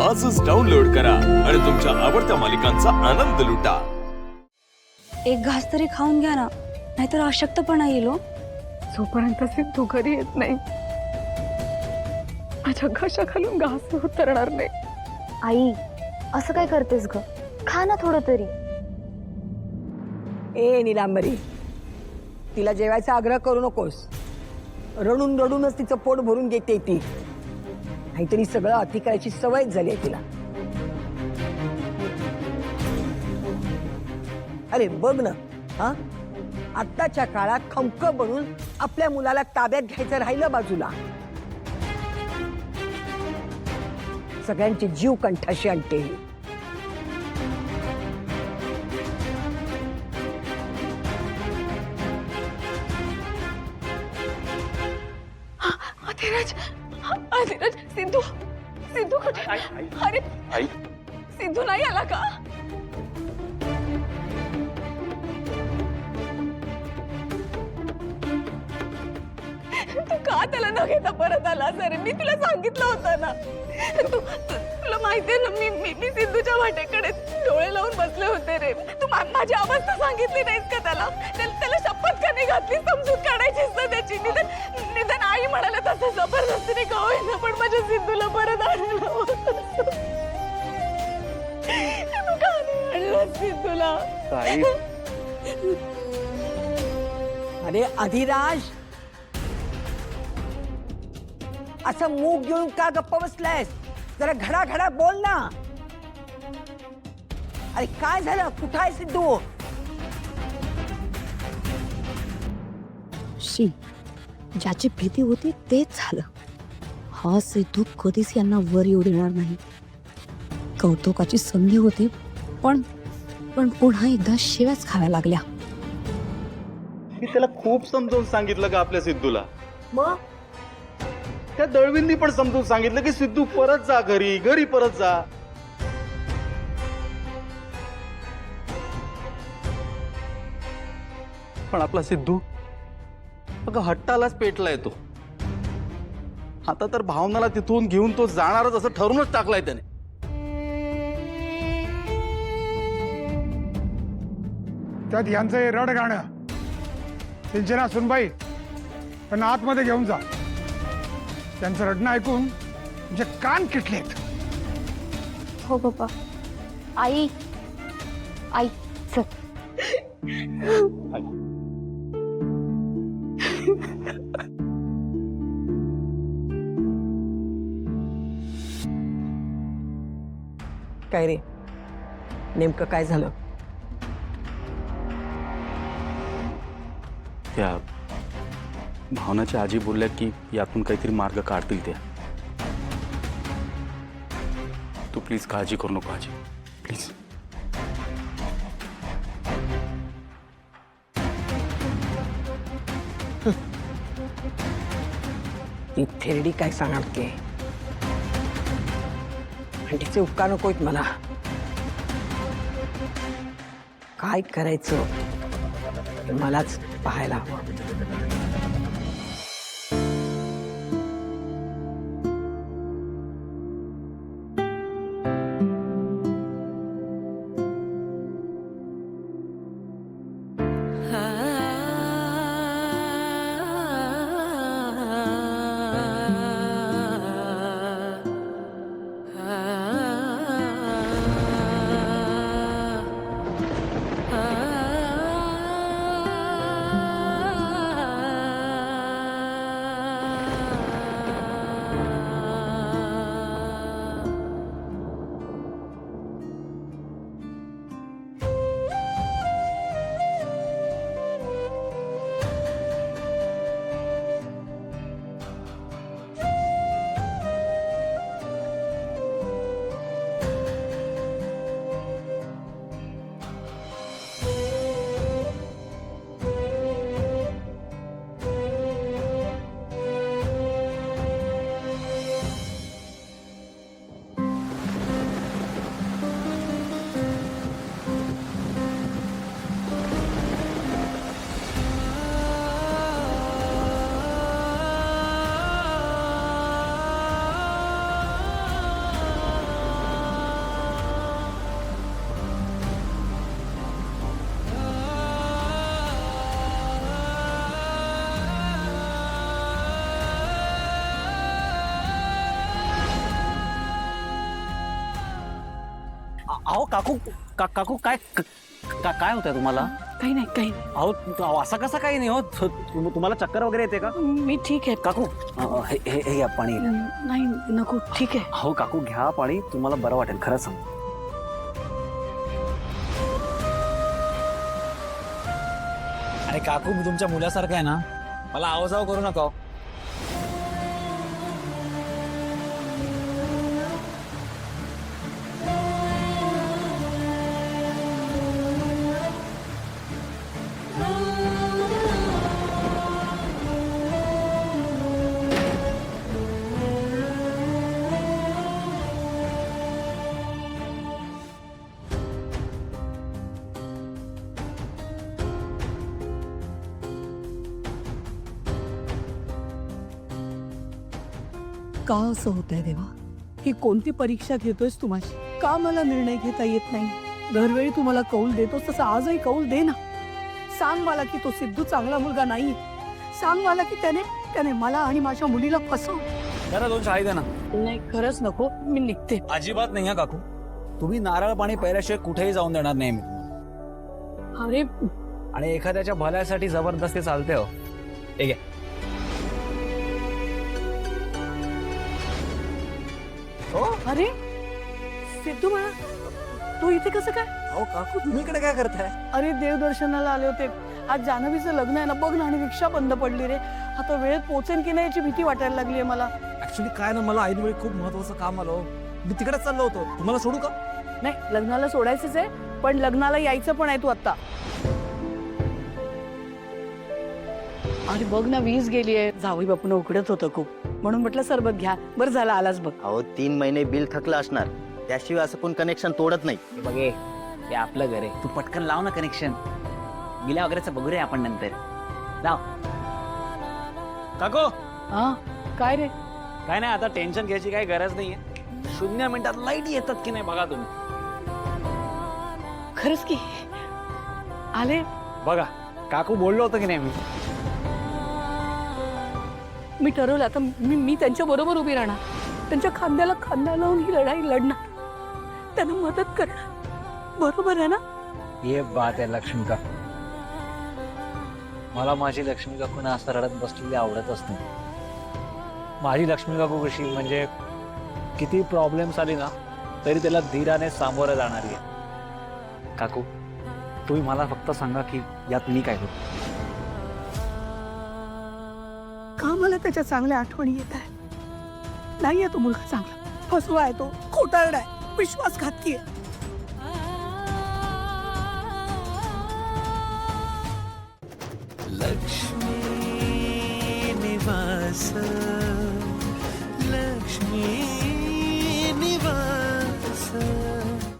आजच डाउनलोड करा आणि तुमच्या आवडत्या मालिकांचा आनंद लुटा। एक घास तरी खाऊन घ्या ना, नाहीतर अशक्तपणा येईल हो। जोपर्यंत सिद्धू घरी येत नाही माझ्या घशाखालून घास उतरणार नाही। आई असं काय करतेस ग, खा ना थोडं तरी। ए नीलांबरी, तिला जेवायचा आग्रह करू नकोस। रडून रडूनच तिचं पोट भरून घेते ती, नाहीतरी सगळं अति करायची सवय झाली आहे तिला। अरे बघ ना, हा आत्ताच्या काळात खमक बनून आपल्या मुलाला ताब्यात घ्यायचं राहिलं बाजूला, सगळ्यांचे जीव कंठाशी आणते। अधिराज, अधिराज, सिद्धू, सिद्धू कुठे? अरे सिद्धू नाही आला का? तू का त्याला न घेता परत आला? सर मी तुला सांगितलं होतं ना, तुला माहितीये ना, मी सिद्धूच्या वाटेकडे डोळे लावून बसले होते रे। तू माझी अवस्था सांगितली नाहीस का त्याला? त्याला शपथ का नाही घातली? समजून काढायचीस ना त्याची। निदान आई म्हणाले तसं जबरदस्तीने का होईना, पण माझ्या सिद्धूला परत आणलं होतं। तू का नाही आणलं सिद्धूला? अरे अधिराज, असं मूग घेऊन का गप्प बसलायस? जरा घडा घडा बोल ना। अरे काय झालं? कुठं आहे सिद्धू? शी, ज्याची भीती होती तेच झालं। हा सिद्धू कधीच यांना वर येऊ देणार नाही। कौतुकाची संधी होती, पण पण पुन्हा एकदा शिव्याच खाव्या लागल्या। मी त्याला खूप समजावून सांगितलं का आपल्या सिद्धूला? मग त्या दळवींनी पण समजून सांगितलं की सिद्धू परत जा घरी परत जा। पण आपला सिद्धू अगं हट्टालाच पेटलाय तो। आता तर भावनाला तिथून घेऊन तो जाणारच असं ठरूनच टाकलाय त्याने। त्यात यांचं हे रड गाणं, सिंचना सुनबाई त्यांना आतमध्ये घेऊन जा। त्यांचं रडणं ऐकून म्हणजे कान किटलेत। हो पप्पा। आई आई चल। काय रे, नेमकं काय झालं? त्या भावनाच्या आजी बोलल्या की यातून काहीतरी मार्ग काढतील त्या। तू प्लीज काळजी करू नको आजी, प्लीज। ती थेरडी काय सांगते, आणि तिचे उपकार नकोत मला। काय करायचं ते मलाच पाहायला हवं। अहो काकू काकू काय काय होतंय तुम्हाला? काही नाही काही नाही. अहो असं कसं काही नाही हो तुम्हाला चक्कर वगैरे येते का? मी ठीक आहे. काकू हे घ्या पाणी. नाही नको ठीक आहे. अहो काकू घ्या पाणी, तुम्हाला बरं वाटेल, खरं सांग. आणि काकू मी तुमच्या मुलासारखं आहे ना, मला आवजाव करू नका हो. का असं होतंय देवा? ही कोणती परीक्षा घेतोयस तू माझी? का मला निर्णय घेता येत नाही? दरवेळी तू मला कौल देतोस तसं आजही कौल दे ना. सांग मला की तो सिद्धू चांगला मुलगा नाही. सांग मला की त्याने मला आणि माझ्या मुलीला फसव. जरा 2 शाळी द्या ना. नाही खरंच नको, मी निघते. अजिबात नाही हा काकू. तुम्ही नारळ पाणी प्यायल्याशिवाय कुठेही जाऊन देणार नाही मी तुम्हाला. अरे आणि एखाद्याच्या भल्यासाठी जबरदस्ती चालते हो. हे घ्या. अरे सिद्धू मला तू इथे कसं काय? अहो काकू तुम्ही इकडे काय करताय? अरे देवदर्शनाला आले होते. आज जान्हवीचं लग्न आहे ना, बघ ना, आणि रिक्षा बंद पडली रे. आता वेळेत पोहोचेन की नाही याची भीती वाटायला लागली आहे मला. ऍक्च्युली काय ना, मला ऐनवेळी खूप महत्वाचं काम आलं हो. मी तिकडेच चाललो होतो. तुम्हाला सोडू का? नाही लग्नाला सोडायचंच आहे, पण लग्नाला यायचं पण आहे तू आता. अरे बघ ना, वीज गेली आहे. जावई बापून उकडत होतं खूप, म्हणून म्हटलं सरबत घ्या. बरं झालं आलाच बघ. अहो 3 महिने बिल थकलं असणार, त्याशिवाय असं कोण कनेक्शन तोडत नाही. हे बघे, हे आपलं घर आहे, तू पटकन लाव ना कनेक्शन. बिला वगैरेच बघू रे आपण नंतर. लाव. काकू हा काय रे? काय नाही, आता टेन्शन घ्यायची काही गरज नाहीये. 0 मिनिटात लाईट येतात की नाही बघा तुम्ही. खरंच की आले? बघा काकू बोललो होतो की नाही मी. मी ठरवलं आता मी त्यांच्या बरोबर उभी राहणार. त्यांच्या खांद्याला खांदा लावून ही लढाई लढणार, त्यांना मदत करणार. बरोबर आहे ना? ये बात आहे लक्ष्मी का. मला माझी लक्ष्मी काकू ना असं रडत बसलेली आवडतच नाही. माझी लक्ष्मी काकू कशी म्हणजे किती प्रॉब्लेम्स आली ना तरी त्याला धीराने सामोरं जाणारी आहे. काकू तुम्ही मला फक्त सांगा की यात मी काय करू. का मला त्याच्या चांगल्या आठवणी येत आहे? नाहीये तो मुलगा चांगला, फसवा आहे तो, खोटारडा आहे, विश्वासघातकी आहे. लक्ष्मी निवास